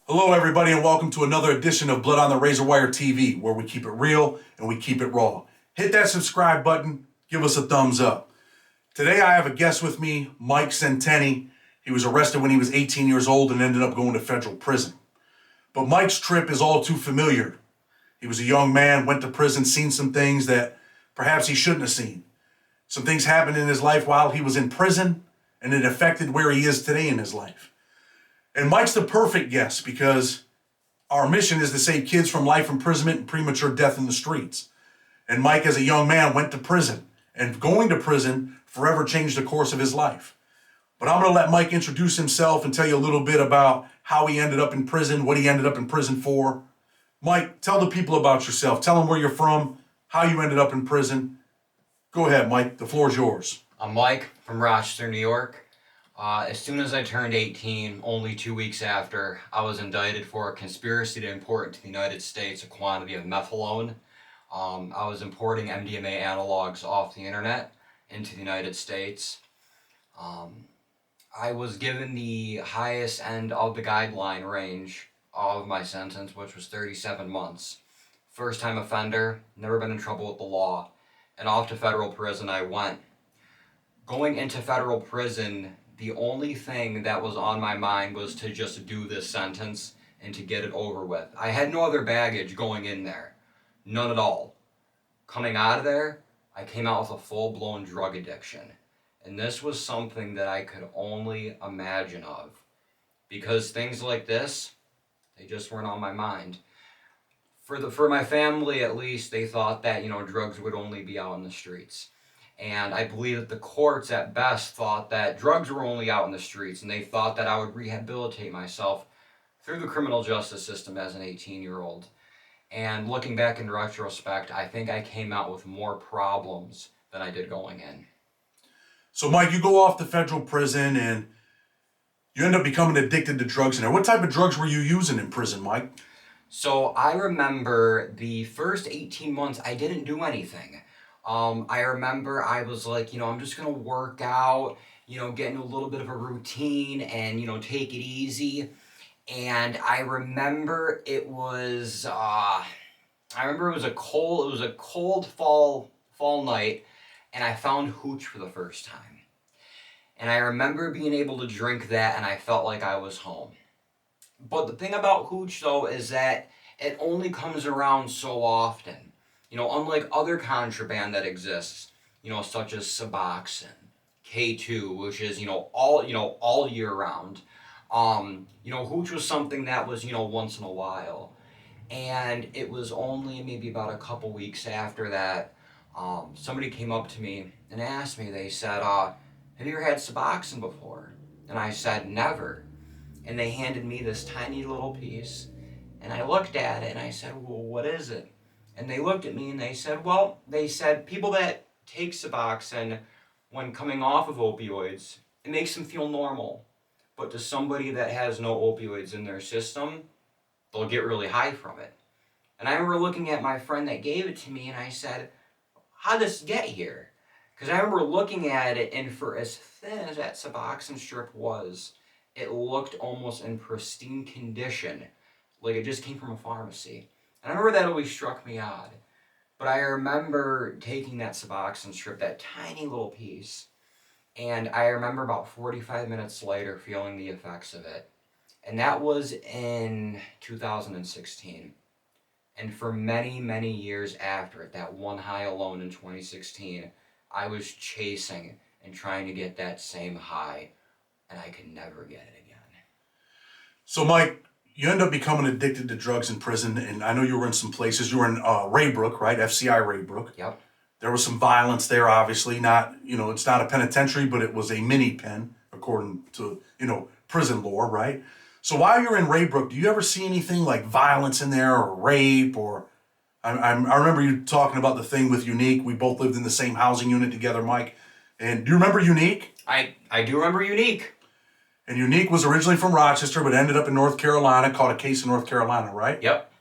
Hello, everybody, and welcome to another edition of Blood on the Razor Wire TV, where we keep it real and we keep it raw. Hit that subscribe button, give us a thumbs up. Today, I have a guest with me, Mike Centeni. He was arrested when he was 18 years old and ended up going to federal prison. But Mike's trip is all too familiar. He was a young man, went to prison, seen some things that perhaps he shouldn't have seen. Some things happened in his life while he was in prison, and it affected where he is today in his life. And Mike's the perfect guest because our mission is to save kids from life imprisonment and premature death in the streets. And Mike, as a young man, went to prison. And going to prison forever changed the course of his life. But I'm going to let Mike introduce himself and tell you a little bit about how he ended up in prison, what he ended up in prison for. Mike, tell the people about yourself. Tell them where you're from, how you ended up in prison. Go ahead, Mike. The floor is yours. I'm Mike from Rochester, New York. As soon as I turned 18, only 2 weeks after, I was indicted for a conspiracy to import into the United States a quantity of methadone. I was importing MDMA analogs off the internet into the United States. I was given the highest end of the guideline range of my sentence, which was 37 months. First time offender, never been in trouble with the law, and off to federal prison I went. Going into federal prison, the only thing that was on my mind was to just do this sentence and to get it over with. I had no other baggage going in there. None at all. Coming out of there, I came out with a full-blown drug addiction. And this was something that I could only imagine of. Because things like this, they just weren't on my mind. For my family, at least, they thought that, drugs would only be out in the streets. And I believe that the courts at best thought that drugs were only out in the streets, and they thought that I would rehabilitate myself through the criminal justice system as an 18-year-old. And looking back in retrospect, I think I came out with more problems than I did going in. So, Mike, you go off to federal prison and you end up becoming addicted to drugs in there. What type of drugs were you using in prison, Mike? So I remember the first 18 months, I didn't do anything. I remember I was like, I'm just going to work out, get into a little bit of a routine and, take it easy. And I remember it was a cold fall night, and I found hooch for the first time. And I remember being able to drink that, and I felt like I was home. But the thing about hooch, though, is that it only comes around so often. Unlike other contraband that exists, such as Suboxone, K2, which is, all year round. Hooch was something that was, once in a while. And it was only maybe about a couple weeks after that, somebody came up to me and asked me, they said, have you ever had Suboxone before? And I said, never. And they handed me this tiny little piece, and I looked at it and I said, well, what is it? And they looked at me and they said, people that take Suboxone when coming off of opioids, it makes them feel normal. But to somebody that has no opioids in their system, they'll get really high from it. And I remember looking at my friend that gave it to me and I said, how'd this get here? Because I remember looking at it, and for as thin as that Suboxone strip was, it looked almost in pristine condition, like it just came from a pharmacy. And I remember that always struck me odd. But I remember taking that Suboxone strip, that tiny little piece, and I remember about 45 minutes later feeling the effects of it. And that was in 2016. And for many, many years after it, that one high alone in 2016, I was chasing and trying to get that same high, and I could never get it again. So, Mike, you end up becoming addicted to drugs in prison, and I know you were in some places. You were in Raybrook, right? FCI Raybrook. Yep. There was some violence there, obviously. Not, it's not a penitentiary, but it was a mini pen, according to, prison lore, right? So while you're in Raybrook, do you ever see anything like violence in there or rape or... I remember you talking about the thing with Unique. We both lived in the same housing unit together, Mike. And do you remember Unique? I do remember Unique. And Unique was originally from Rochester, but ended up in North Carolina, caught a case in North Carolina, right? Yep.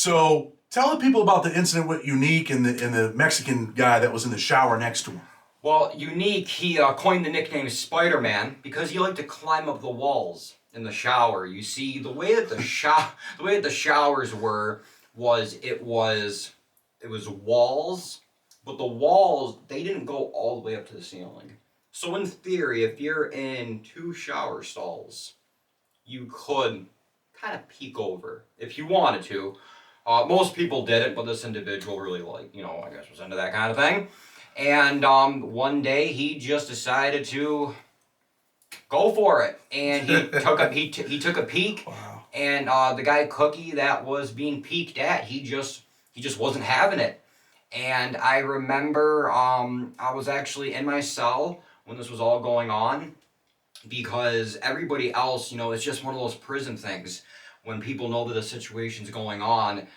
So tell the people about the incident with Unique and the Mexican guy that was in the shower next to him. Well, Unique, he coined the nickname Spider-Man because he liked to climb up the walls in the shower. You see, the way that the showers were was it was walls, but the walls, they didn't go all the way up to the ceiling. So in theory, if you're in two shower stalls, you could kind of peek over if you wanted to. Most people didn't, but this individual really I guess was into that kind of thing. And one day he just decided to go for it, and he took a peek. Wow. And the guy Cookie that was being peeked at, he just wasn't having it. And I remember I was actually in my cell when this was all going on, because everybody else, it's just one of those prison things. When people know that a situation's going on,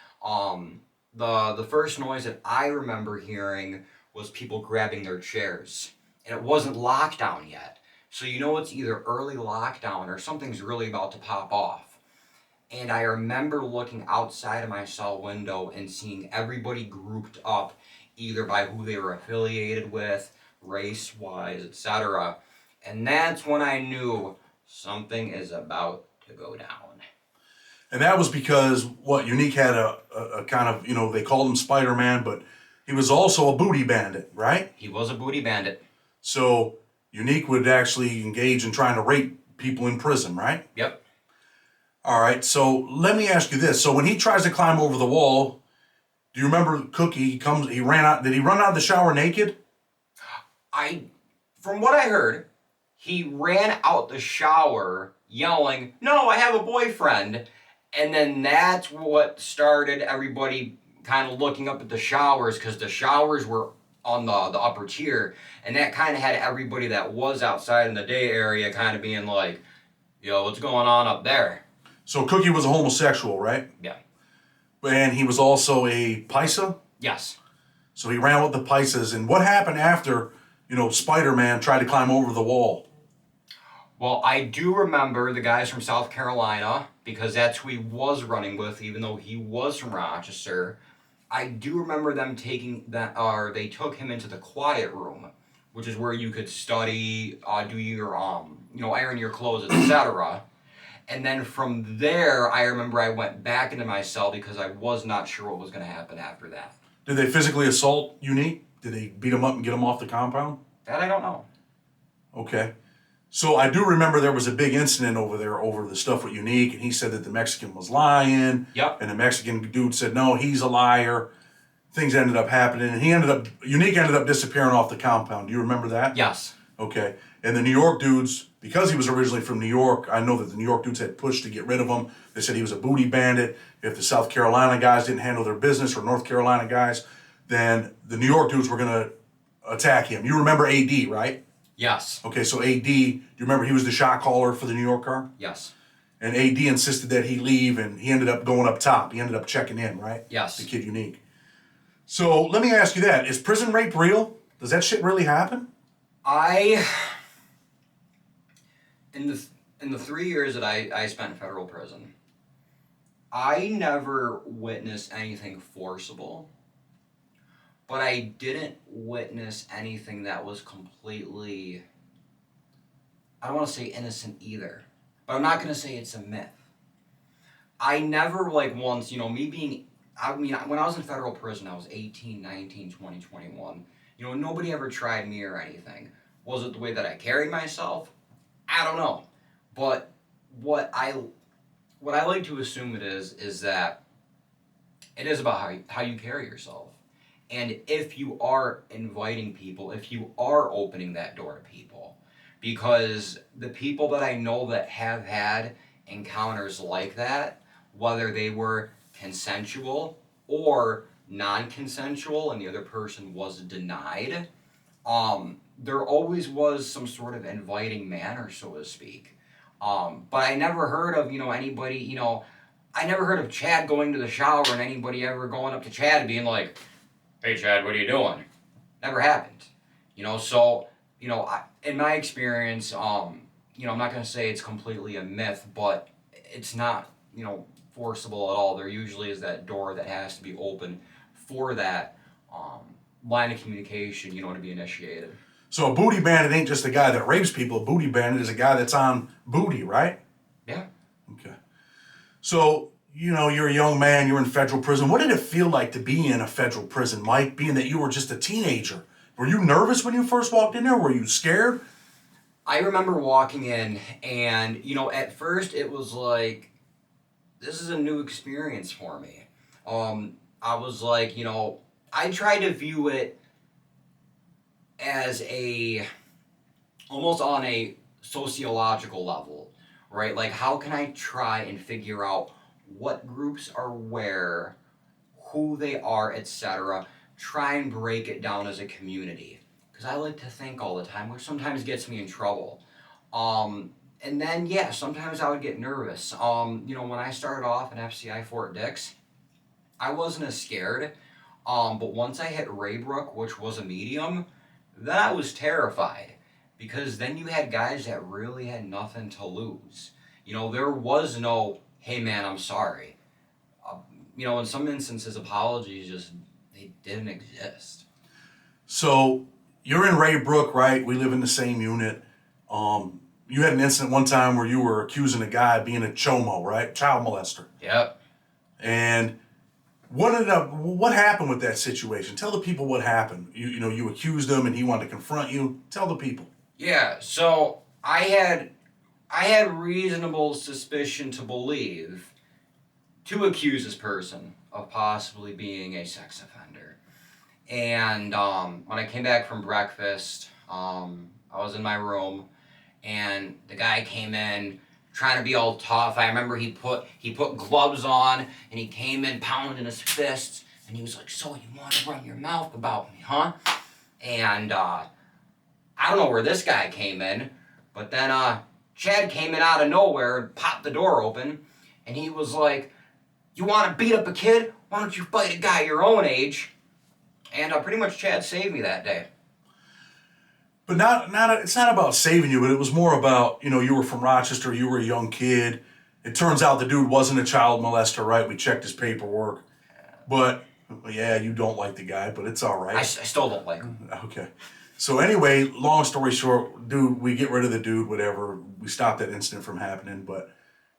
the first noise that I remember hearing was people grabbing their chairs, and it wasn't lockdown yet. So it's either early lockdown or something's really about to pop off. And I remember looking outside of my cell window and seeing everybody grouped up, either by who they were affiliated with, race-wise, etc. And that's when I knew something is about to go down. And that was because Unique had a kind of, they called him Spider-Man, but he was also a booty bandit, right? He was a booty bandit. So Unique would actually engage in trying to rape people in prison, right? Yep. All right, so let me ask you this. So when he tries to climb over the wall, do you remember Cookie, he ran out, did he run out of the shower naked? From what I heard, he ran out the shower yelling, "No, I have a boyfriend." And then that's what started everybody kind of looking up at the showers, because the showers were on the upper tier, and that kind of had everybody that was outside in the day area kind of being like, "Yo, what's going on up there?" So Cookie was a homosexual, right? Yeah. And he was also a paisa? Yes. So he ran with the paisas. And what happened after, Spider-Man tried to climb over the wall? Well, I do remember the guys from South Carolina, because that's who he was running with, even though he was from Rochester. I do remember them they took him into the quiet room, which is where you could study, do your, iron your clothes, etc. And then from there, I remember I went back into my cell because I was not sure what was going to happen after that. Did they physically assault Unique? Did they beat him up and get him off the compound? That I don't know. Okay. So I do remember there was a big incident over there over the stuff with Unique, and he said that the Mexican was lying. Yep. And the Mexican dude said, no, he's a liar. Things ended up happening, and Unique ended up disappearing off the compound. Do you remember that? Yes. Okay. And the New York dudes, because he was originally from New York, I know that the New York dudes had pushed to get rid of him. They said he was a booty bandit. If the South Carolina guys didn't handle their business, or North Carolina guys, then the New York dudes were going to attack him. You remember AD, right? Yes. Okay, so AD, do you remember he was the shot caller for the New York car? Yes. And AD insisted that he leave, and he ended up going up top. He ended up checking in, right? Yes. The kid Unique. So let me ask you that. Is prison rape real? Does that shit really happen? In the 3 years that I spent in federal prison, I never witnessed anything forcible, but I didn't witness anything that was completely, I don't want to say innocent either, but I'm not going to say it's a myth. I never, once, when I was in federal prison, I was 18, 19, 20, 21. Nobody ever tried me or anything. Was it the way that I carried myself? I don't know. But what I like to assume it is that it is about how you carry yourself. And if you are inviting people, if you are opening that door to people, because the people that I know that have had encounters like that, whether they were consensual or non-consensual and the other person was denied, there always was some sort of inviting manner, so to speak. But I never heard of, anybody, I never heard of Chad going to the shower and anybody ever going up to Chad and being like, "Hey Chad, what are you doing?" Never happened. So, in my experience, I'm not going to say it's completely a myth, but it's not, forcible at all. There usually is that door that has to be open for that line of communication, to be initiated. So a booty bandit ain't just a guy that rapes people. A booty bandit is a guy that's on booty, right? Yeah. Okay. So, you're a young man, you're in federal prison. What did it feel like to be in a federal prison, Mike, being that you were just a teenager? Were you nervous when you first walked in there? Were you scared? I remember walking in, and, at first it was like, this is a new experience for me. I was like, I tried to view it as almost on a sociological level, right? Like, how can I try and figure out what groups are where, who they are, etc. Try and break it down as a community. Because I like to think all the time, which sometimes gets me in trouble. And then, yeah, sometimes I would get nervous. When I started off in FCI Fort Dix, I wasn't as scared. But once I hit Raybrook, which was a medium, then I was terrified. Because then you had guys that really had nothing to lose. There was no, hey man, I'm sorry. In some instances, apologies they didn't exist. So you're in Raybrook, right? We live in the same unit. You had an incident one time where you were accusing a guy of being a chomo, right? Child molester. Yep. And what happened with that situation? Tell the people what happened. You accused him and he wanted to confront you. Tell the people. Yeah, so I had reasonable suspicion to accuse this person of possibly being a sex offender. And when I came back from breakfast, I was in my room, and the guy came in trying to be all tough. I remember he put gloves on, and he came in pounding his fists, and he was like, "So you want to run your mouth about me, huh?" And I don't know where this guy came in, but then Chad came in out of nowhere and popped the door open, and he was like, "You want to beat up a kid? Why don't you fight a guy your own age?" And pretty much Chad saved me that day. But it's not about saving you, but it was more about, you were from Rochester, you were a young kid. It turns out the dude wasn't a child molester, right? We checked his paperwork. But, yeah, you don't like the guy, but it's all right. I still don't like him. Okay. So anyway, long story short, dude, we get rid of the dude, whatever. We stopped that incident from happening. But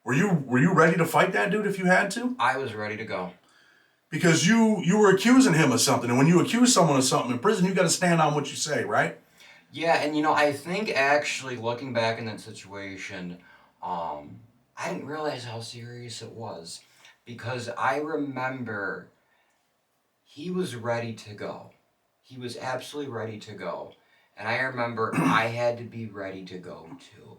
were you ready to fight that dude if you had to? I was ready to go. Because you were accusing him of something. And when you accuse someone of something in prison, you got to stand on what you say, right? Yeah, and I think actually looking back in that situation, I didn't realize how serious it was. Because I remember he was ready to go. He was absolutely ready to go. And I remember I had to be ready to go too.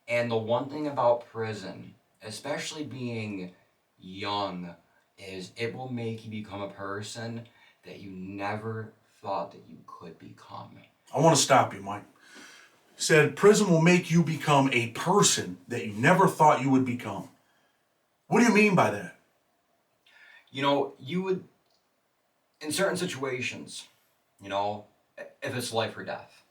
And the one thing about prison, especially being young, is it will make you become a person that you never thought that you could become. I want to stop you, Mike. You said prison will make you become a person that you never thought you would become. What do you mean by that? You would, in certain situations, if it's life or death,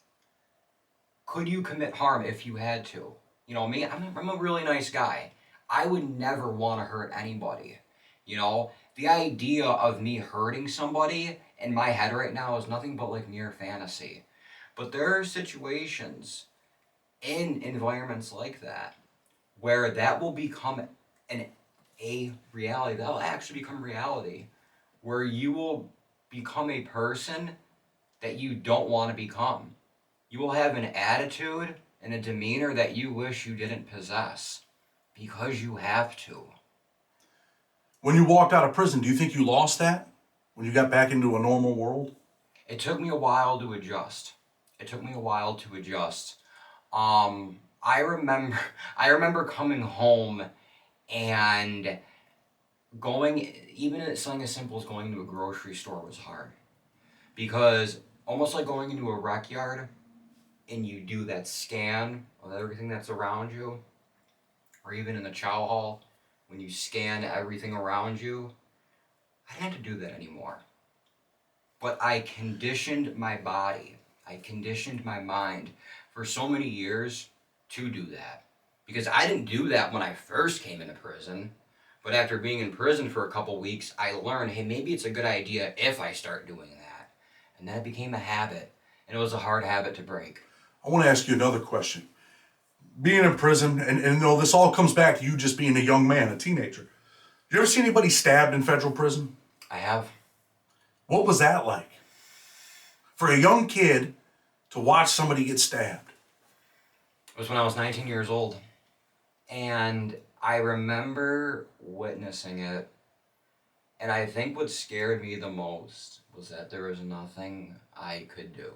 could you commit harm if you had to? Me, I'm a really nice guy. I would never want to hurt anybody. The idea of me hurting somebody in my head right now is nothing but like mere fantasy. But there are situations in environments like that where that will become a reality. That will actually become reality, where you will become a person that you don't want to become. You will have an attitude and a demeanor that you wish you didn't possess because you have to. When you walked out of prison, do you think you lost that? When you got back into a normal world? It took me a while to adjust. I remember coming home and even something as simple as going to a grocery store was hard. Because almost like going into a rec yard and you do that scan of everything that's around you, or even in the chow hall, when you scan everything around you, I didn't have to do that anymore. But I conditioned my body, I conditioned my mind for so many years to do that. Because I didn't do that when I first came into prison, But after being in prison for a couple weeks, I learned, hey, maybe it's a good idea if I start doing that. And then it became a habit, and it was a hard habit to break. I want to ask you another question. Being in prison, and you know, this all comes back to you just being a young man, a teenager. You ever see anybody stabbed in federal prison? I have. What was that like? For a young kid to watch somebody get stabbed. It was when I was 19 years old. And I remember witnessing it. And I think what scared me the most was that there was nothing I could do.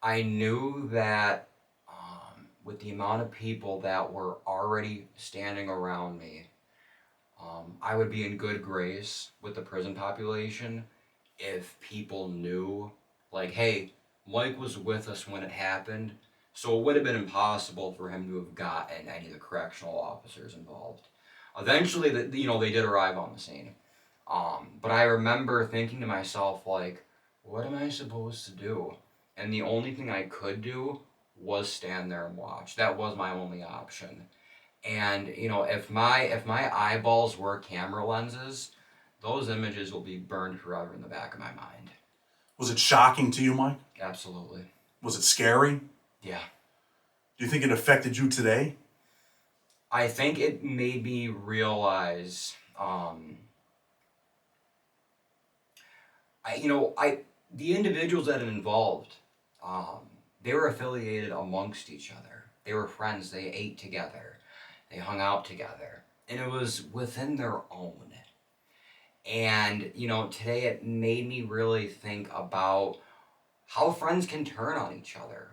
I knew that with the amount of people that were already standing around me, I would be in good grace with the prison population if people knew, like, hey, Mike was with us when it happened, so it would have been impossible for him to have gotten any of the correctional officers involved. Eventually, they did arrive on the scene. But I remember thinking to myself, like, what am I supposed to do? And the only thing I could do was stand there and watch. That was my only option. And if my eyeballs were camera lenses, those images will be burned forever in the back of my mind. Was it shocking to you, Mike? Absolutely. Was it scary? Yeah. Do you think it affected you today? I think it made me realize, the individuals that it involved, they were affiliated amongst each other. They were friends. They ate together. They hung out together. And it was within their own. And, today it made me really think about how friends can turn on each other,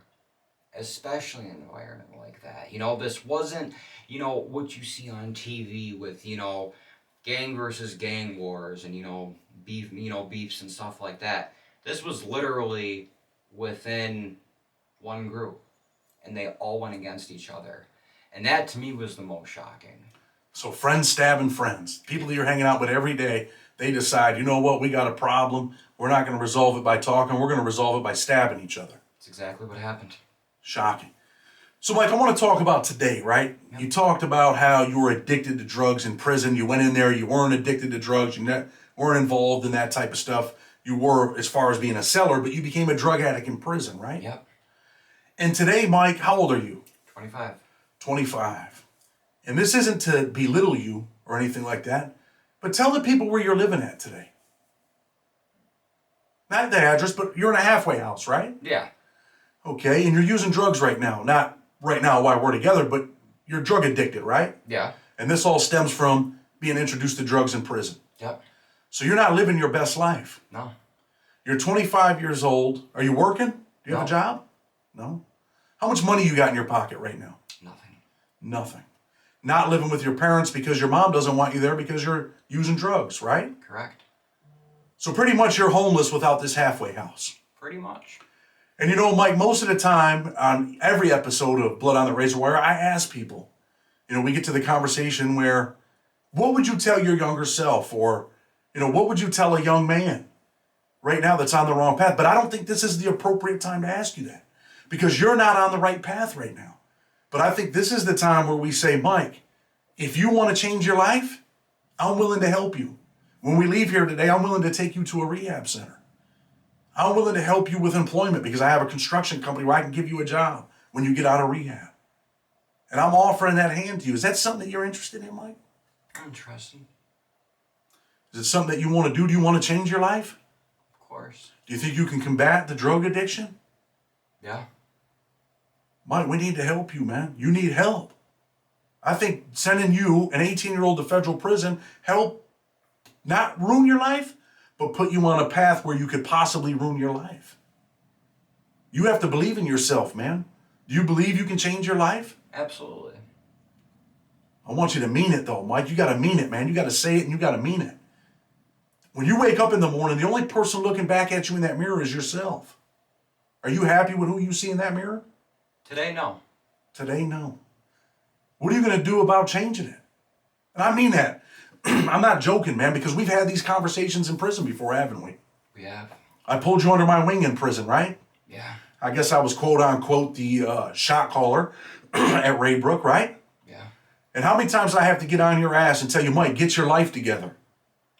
especially in an environment like that. This wasn't, what you see on TV with, gang versus gang wars and, beefs and stuff like that. This was literally within one group, and they all went against each other. And that, to me, was the most shocking. So friends stabbing friends. People that you're hanging out with every day, they decide, you know what, we got a problem. We're not going to resolve it by talking. We're going to resolve it by stabbing each other. That's exactly what happened. Shocking. So, Mike, I want to talk about today, right? Yep. You talked about how you were addicted to drugs in prison. You went in there, you weren't addicted to drugs. You weren't involved in that type of stuff. You were, as far as being a seller, but you became a drug addict in prison, right? Yep. And today, Mike, how old are you? 25. 25. And this isn't to belittle you or anything like that, but tell the people where you're living at today. Not the address, but you're in a halfway house, right? Yeah. Okay, and you're using drugs right now. Not right now while we're together, but you're drug addicted, right? Yeah. And this all stems from being introduced to drugs in prison. Yep. So you're not living your best life. No. You're 25 years old. Are you working? Do you have a job? No. How much money you got in your pocket right now? Nothing. Nothing. Not living with your parents because your mom doesn't want you there because you're using drugs, right? Correct. So pretty much you're homeless without this halfway house. Pretty much. And Mike, most of the time on every episode of Blood on the Razor Wire, I ask people, we get to the conversation where, what would you tell your younger self? Or, what would you tell a young man right now that's on the wrong path? But I don't think this is the appropriate time to ask you that because you're not on the right path right now. But I think this is the time where we say, Mike, if you want to change your life, I'm willing to help you. When we leave here today, I'm willing to take you to a rehab center. I'm willing to help you with employment because I have a construction company where I can give you a job when you get out of rehab. And I'm offering that hand to you. Is that something that you're interested in, Mike? I'm interested. Is it something that you want to do? Do you want to change your life? Of course. Do you think you can combat the drug addiction? Yeah. Mike, we need to help you, man. You need help. I think sending you, an 18-year-old, to federal prison, help not ruin your life, but put you on a path where you could possibly ruin your life. You have to believe in yourself, man. Do you believe you can change your life? Absolutely. I want you to mean it, though, Mike. You got to mean it, man. You got to say it and you got to mean it. When you wake up in the morning, the only person looking back at you in that mirror is yourself. Are you happy with who you see in that mirror? Today, no. Today, no. What are you going to do about changing it? And I mean that. I'm not joking, man, because we've had these conversations in prison before, haven't we? We have. I pulled you under my wing in prison, right? Yeah. I guess I was quote unquote the shot caller at Raybrook, right? Yeah. And how many times I have to get on your ass and tell you, Mike, get your life together?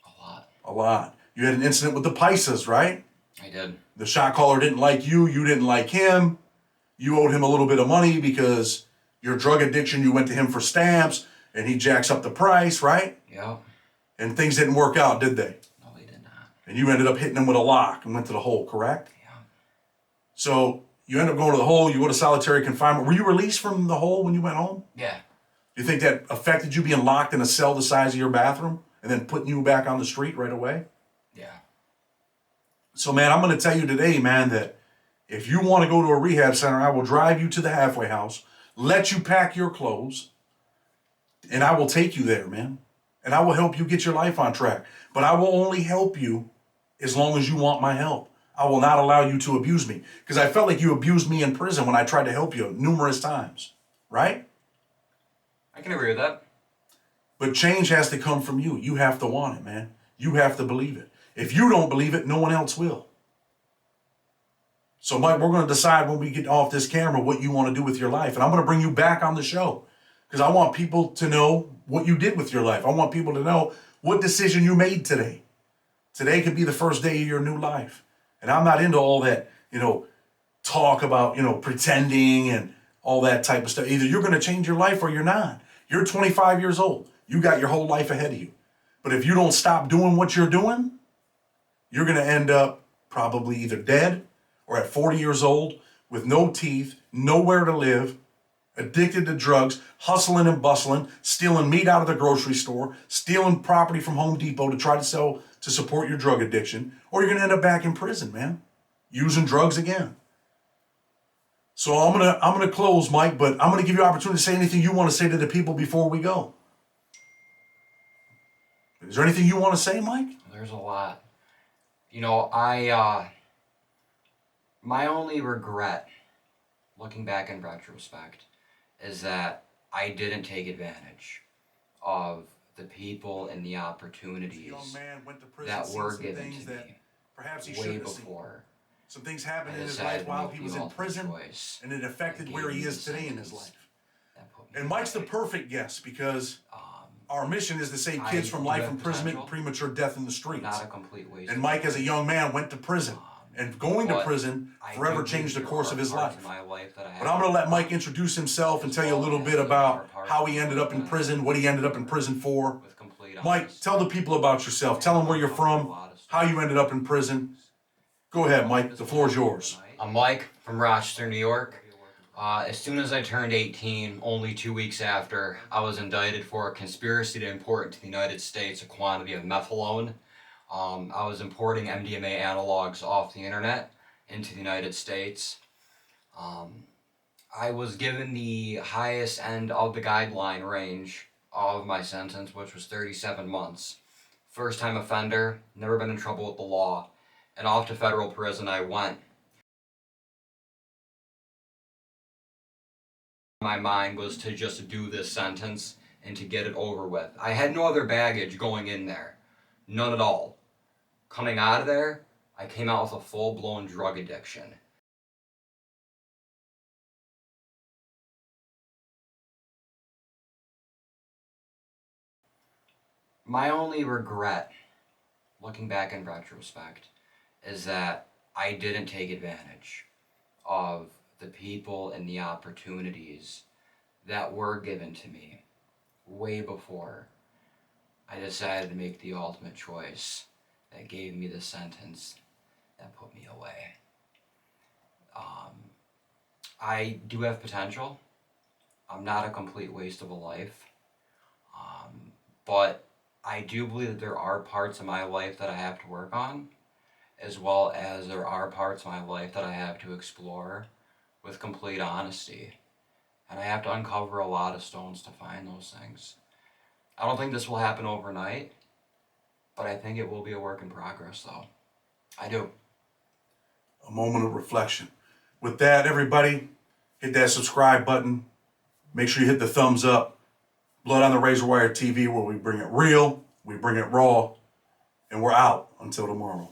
A lot. A lot. You had an incident with the Pisces, right? I did. The shot caller didn't like you. You didn't like him. You owed him a little bit of money because your drug addiction, you went to him for stamps, and he jacks up the price, right? Yeah. And things didn't work out, did they? No, they did not. And you ended up hitting him with a lock and went to the hole, correct? Yeah. So you end up going to the hole, you go to solitary confinement. Were you released from the hole when you went home? Yeah. Do you think that affected you being locked in a cell the size of your bathroom and then putting you back on the street right away? Yeah. So, man, I'm going to tell you today, man, that if you want to go to a rehab center, I will drive you to the halfway house, let you pack your clothes, and I will take you there, man. And I will help you get your life on track. But I will only help you as long as you want my help. I will not allow you to abuse me. Because I felt like you abused me in prison when I tried to help you numerous times. Right? I can agree with that. But change has to come from you. You have to want it, man. You have to believe it. If you don't believe it, no one else will. So, Mike, we're going to decide when we get off this camera what you want to do with your life. And I'm going to bring you back on the show because I want people to know what you did with your life. I want people to know what decision you made today. Today could be the first day of your new life. And I'm not into all that, talk about, pretending and all that type of stuff. Either you're going to change your life or you're not. You're 25 years old. You got your whole life ahead of you. But if you don't stop doing what you're doing, you're going to end up probably either dead or at 40 years old with no teeth, nowhere to live, addicted to drugs, hustling and bustling, stealing meat out of the grocery store, stealing property from Home Depot to try to sell to support your drug addiction, or you're going to end up back in prison, man, using drugs again. So I'm gonna close, Mike, but I'm gonna give you an opportunity to say anything you want to say to the people before we go. Is there anything you want to say, Mike? There's a lot. My only regret, looking back in retrospect, is that I didn't take advantage of the people and the opportunities that were given to me way before. Some things happened in his life while he was in prison, and it affected where he is today in his life. And Mike's the perfect guest because our mission is to save kids from life imprisonment and premature death in the streets. Not a complete waste. And Mike, as a young man, went to prison. And going to prison forever changed the course of his life. But I'm going to let Mike introduce himself and tell you a little bit about how he ended up in prison, what he ended up in prison for. Mike, tell the people about yourself. Tell them where you're from, how you ended up in prison. Go ahead, Mike. The floor is yours. I'm Mike from Rochester, New York. As soon as I turned 18, only 2 weeks after, I was indicted for a conspiracy to import into the United States a quantity of methadone. I was importing MDMA analogs off the internet into the United States. I was given the highest end of the guideline range of my sentence, which was 37 months. First time offender, never been in trouble with the law, and off to federal prison I went. My mind was to just do this sentence and to get it over with. I had no other baggage going in there. None at all. Coming out of there, I came out with a full-blown drug addiction. My only regret, looking back in retrospect, is that I didn't take advantage of the people and the opportunities that were given to me way before I decided to make the ultimate choice that gave me the sentence that put me away. I do have potential. I'm not a complete waste of a life. But I do believe that there are parts of my life that I have to work on, as well as there are parts of my life that I have to explore with complete honesty. And I have to uncover a lot of stones to find those things. I don't think this will happen overnight, but I think it will be a work in progress, though. I do. A moment of reflection. With that, everybody, hit that subscribe button. Make sure you hit the thumbs up. Blood on the Razor Wire TV, where we bring it real, we bring it raw, and we're out until tomorrow.